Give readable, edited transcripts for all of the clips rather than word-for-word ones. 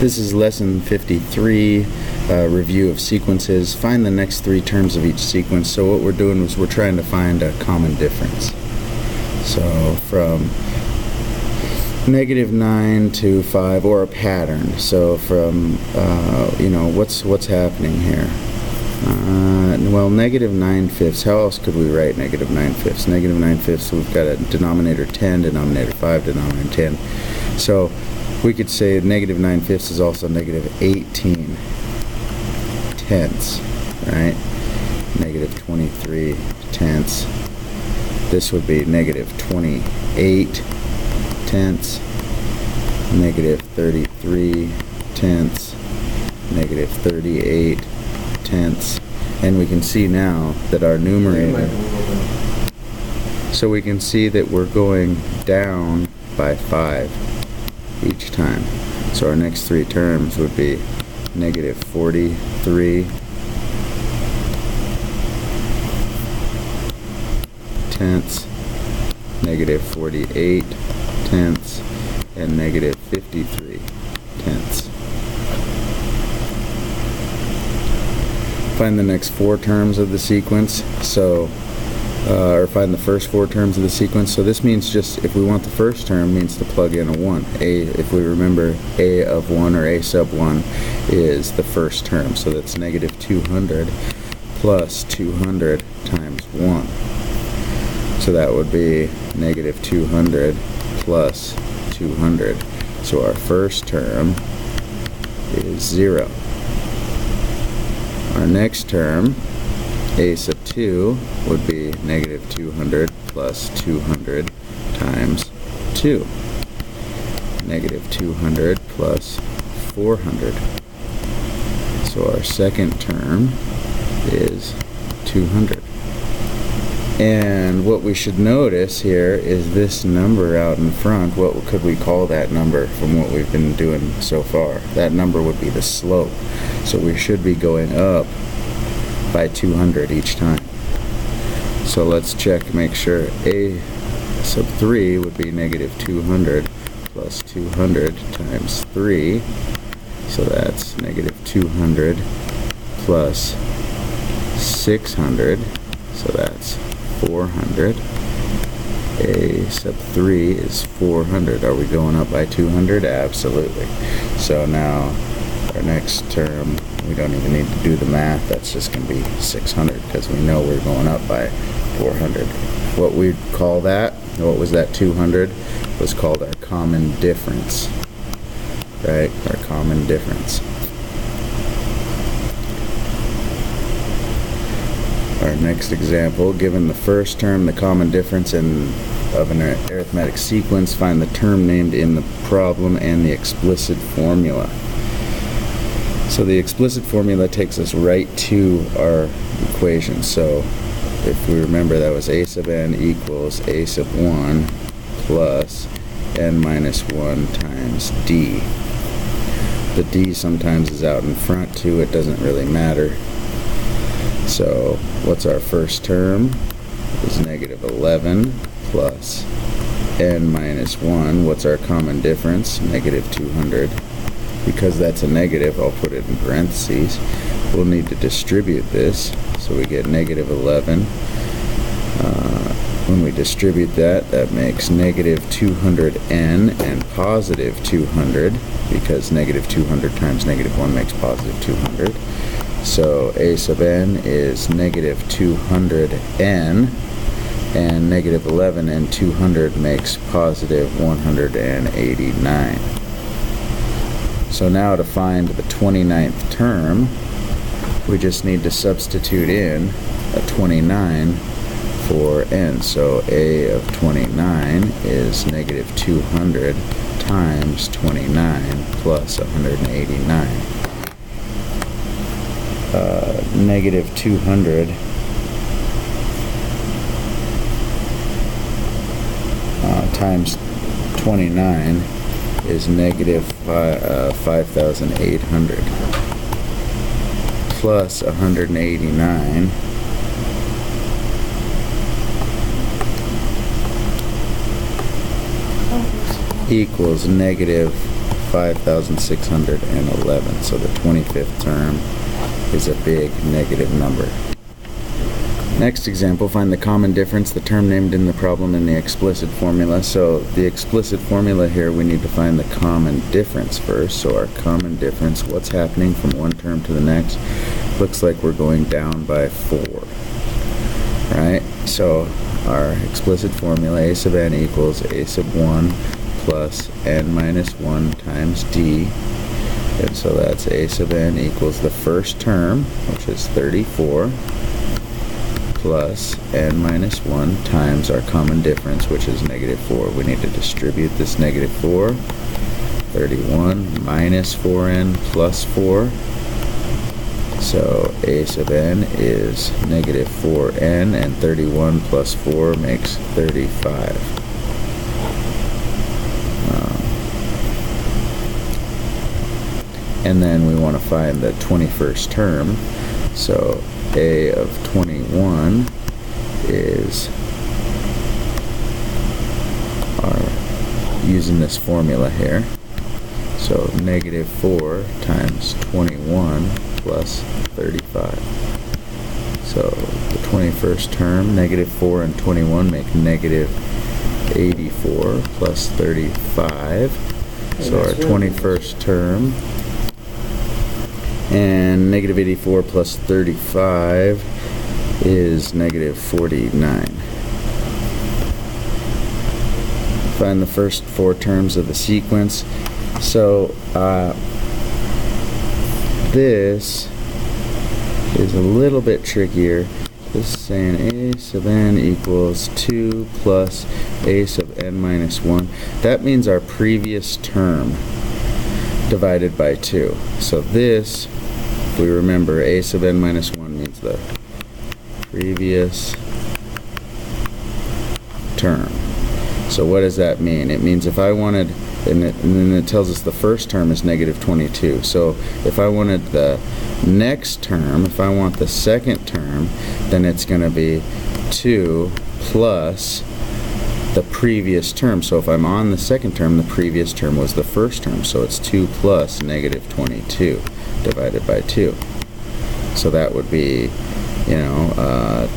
This is lesson 53, review of sequences. Find the next three terms of each sequence. So what we're doing is we're trying to find a common difference. So from -9 to 5, or a pattern. So from, what's happening here? Well, -9/5. How else could we write -9/5? -9/5, we've got a denominator 10, denominator 5, denominator 10. So we could say -9/5 is also -18 tenths, right? -23 tenths. This would be -28 tenths, -33 tenths, -38 tenths, and we can see now that our numerator, so we can see that we're going down by 5 each time. So our next three terms would be -43 tenths, -48 tenths, and -53 tenths. Find the next four terms of the sequence, or find the first four terms of the sequence. So this means just, if we want the first term, means to plug in a 1. If we remember, a of 1 or a sub 1 is the first term. So that's -200 plus 200 times 1. So that would be -200 plus 200. So our first term is 0. Our next term, a sub 2, would be -200 plus 200 times 2. -200 plus 400. So our second term is 200. And what we should notice here is this number out in front. What could we call that number from what we've been doing so far? That number would be the slope. So we should be going up by 200 each time. So let's check, make sure. A sub 3 would be -200 plus 200 times 3. So that's -200 plus 600. So that's 400. A sub 3 is 400. Are we going up by 200? Absolutely. So now our next term, we don't even need to do the math. That's just going to be 600 because we know we're going up by 400. What we'd call that, what was that 200? Was called our common difference. Right? Our common difference. Our next example, given the first term, the common difference of an arithmetic sequence, find the term named in the problem and the explicit formula. So the explicit formula takes us right to our equation. So if we remember, that was a sub n equals a sub 1 plus n minus 1 times d. The d sometimes is out in front too, it doesn't really matter. So what's our first term? Is -11 plus n minus 1. What's our common difference? -200. Because that's a negative, I'll put it in parentheses. We'll need to distribute this. So we get -11. When we distribute that, that makes -200n and +200, because -200 times -1 makes +200. So a sub n is -200n, and -11 and 200 makes +189. So now to find the 29th term, we just need to substitute in a 29 for n. So a of 29 is -200 times 29 plus 189. -200 times 29 is -5,800 plus 189 equals 5,611. So the 25th term is a big negative number. Next example, find the common difference, the term named in the problem in the explicit formula. So the explicit formula here, we need to find the common difference first. So our common difference, what's happening from one term to the next? Looks like we're going down by 4. Right? So our explicit formula, a sub n equals a sub 1 plus n minus 1 times d. And so that's a sub n equals the first term, which is 34, plus n minus 1 times our common difference, which is negative 4. We need to distribute this negative 4. 31 minus 4n plus 4. So a sub n is negative 4n, and 31 plus 4 makes 35. And then we want to find the 21st term. So a of 21 is using this formula here. So negative 4 times 21 plus 35. So the 21st term, negative 4 and 21 make negative 84 plus 35. So our 21st term, and negative 84 plus 35 is negative 49. Find the first 4 terms of the sequence. So this is a little bit trickier. This is saying a sub n equals 2 plus a sub n minus 1. That means our previous term divided by 2. So this, if we remember, a sub n minus 1 means the previous term. So what does that mean? It means if I wanted, and then it tells us the first term is negative 22. So if I wanted the next term, if I want the second term, then it's going to be 2 plus the previous term. So if I'm on the second term, the previous term was the first term. So it's 2 plus negative 22 divided by 2. So that would be,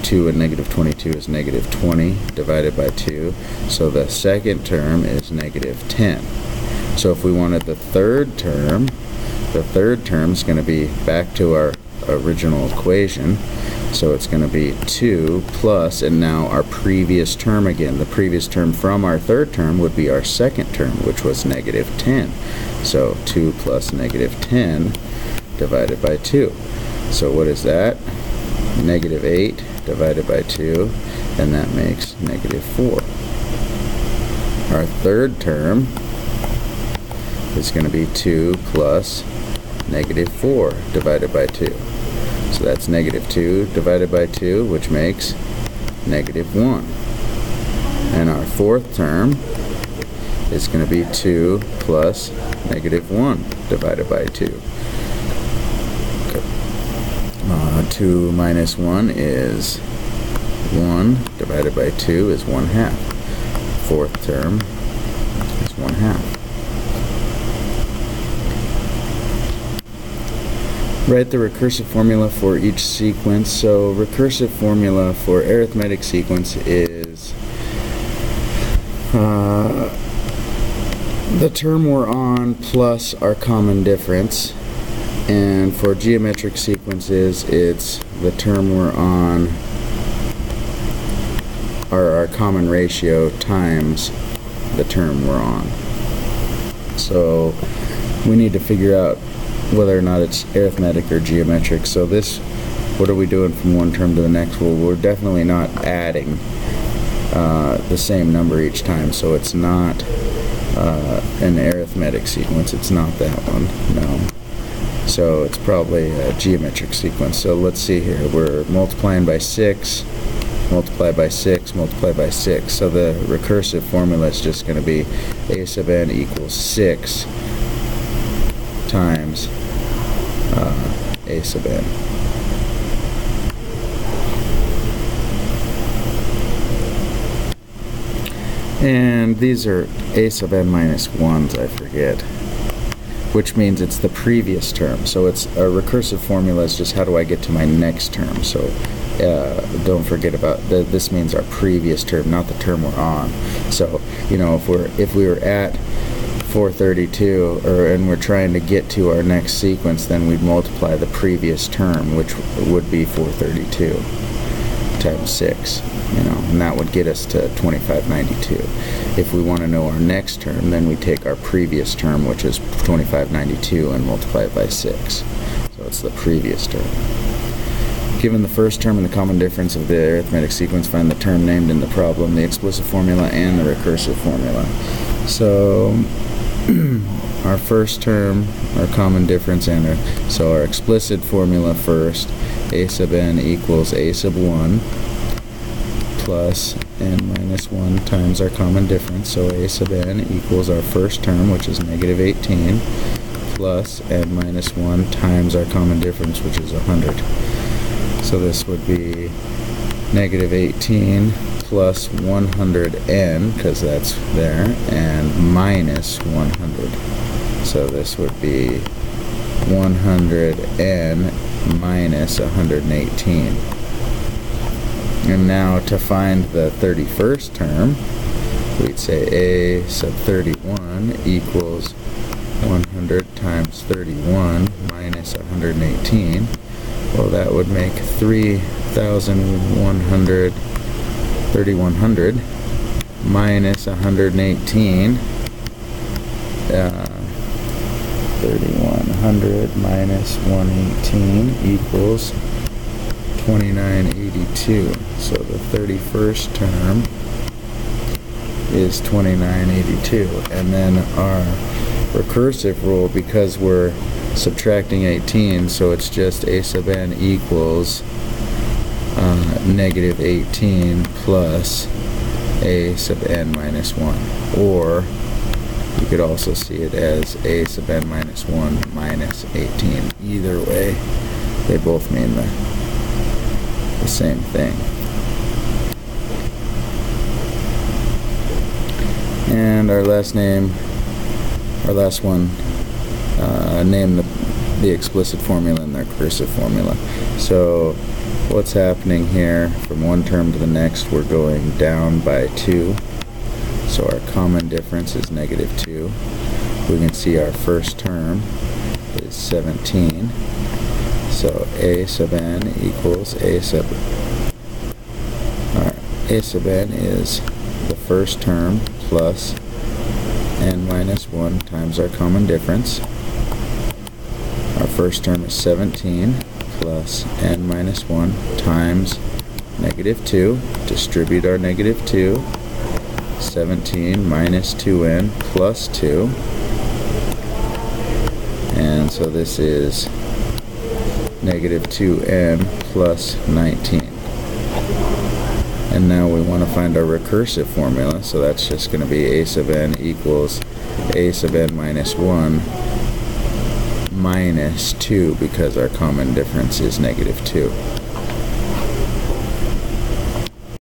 2 and negative 22 is negative 20 divided by 2. So the second term is negative 10. So if we wanted the third term is going to be back to our original equation. So it's going to be 2 plus, and now our previous term again. The previous term from our third term would be our second term, which was negative 10. So 2 plus negative 10 divided by 2. So what is that? Negative 8 divided by 2, and that makes negative 4. Our third term is going to be 2 plus negative 4 divided by 2. So that's negative 2 divided by 2, which makes negative 1. And our fourth term is going to be 2 plus negative 1 divided by 2. 2 minus 1 is 1 divided by 2 is 1/2. Fourth term is 1/2. Write the recursive formula for each sequence. So recursive formula for arithmetic sequence is the term we're on plus our common difference. And for geometric sequences, it's the term we're on, or our common ratio times the term we're on. So we need to figure out whether or not it's arithmetic or geometric. So this, what are we doing from one term to the next? Well, we're definitely not adding the same number each time. So it's not an arithmetic sequence. It's not that one, no. So it's probably a geometric sequence. So let's see here. We're multiplying by 6, multiply by 6, multiply by 6. So the recursive formula is just going to be a sub n equals 6 times a sub n. And these are a sub n minus 1s, I forget. which means it's the previous term. So it's a recursive formula is just how do I get to my next term. So don't forget about this means our previous term, not the term we're on. So if we were at 432 and we're trying to get to our next sequence, then we'd multiply the previous term, which would be 432 times 6, and that would get us to 2592. If we want to know our next term, then we take our previous term, which is 2592, and multiply it by 6. So it's the previous term. Given the first term and the common difference of the arithmetic sequence, find the term named in the problem, the explicit formula, and the recursive formula. So our first term, our common difference, and so our explicit formula first, a sub n equals a sub 1 plus n minus 1 times our common difference. So a sub n equals our first term, which is negative 18, plus n minus 1 times our common difference, which is 100. So this would be negative 18 plus 100n, because that's there, and minus 100. So this would be 100n minus 118. And now to find the 31st term, we'd say a sub 31 equals 100 times 31 minus 118. Well, that would make 3,100 3,100 minus 118. 3,100 minus 118 equals 2982. So the 31st term is 2982. And then our recursive rule, because we're subtracting 18, so it's just a sub n equals negative 18 plus a sub n minus 1. Or you could also see it as a sub n minus 1 minus 18. Either way, they both mean the same thing. And our last one, name the explicit formula and the recursive formula. So what's happening here, from one term to the next, we're going down by 2. So our common difference is negative 2. We can see our first term is 17. So a sub n equals a sub n is the first term plus n minus 1 times our common difference. Our first term is 17 plus n minus 1 times negative 2. Distribute our negative 2. 17 minus 2n plus 2. And so this is negative 2n plus 19. And now we want to find our recursive formula, so that's just going to be a sub n equals a sub n minus 1 minus 2, because our common difference is negative 2.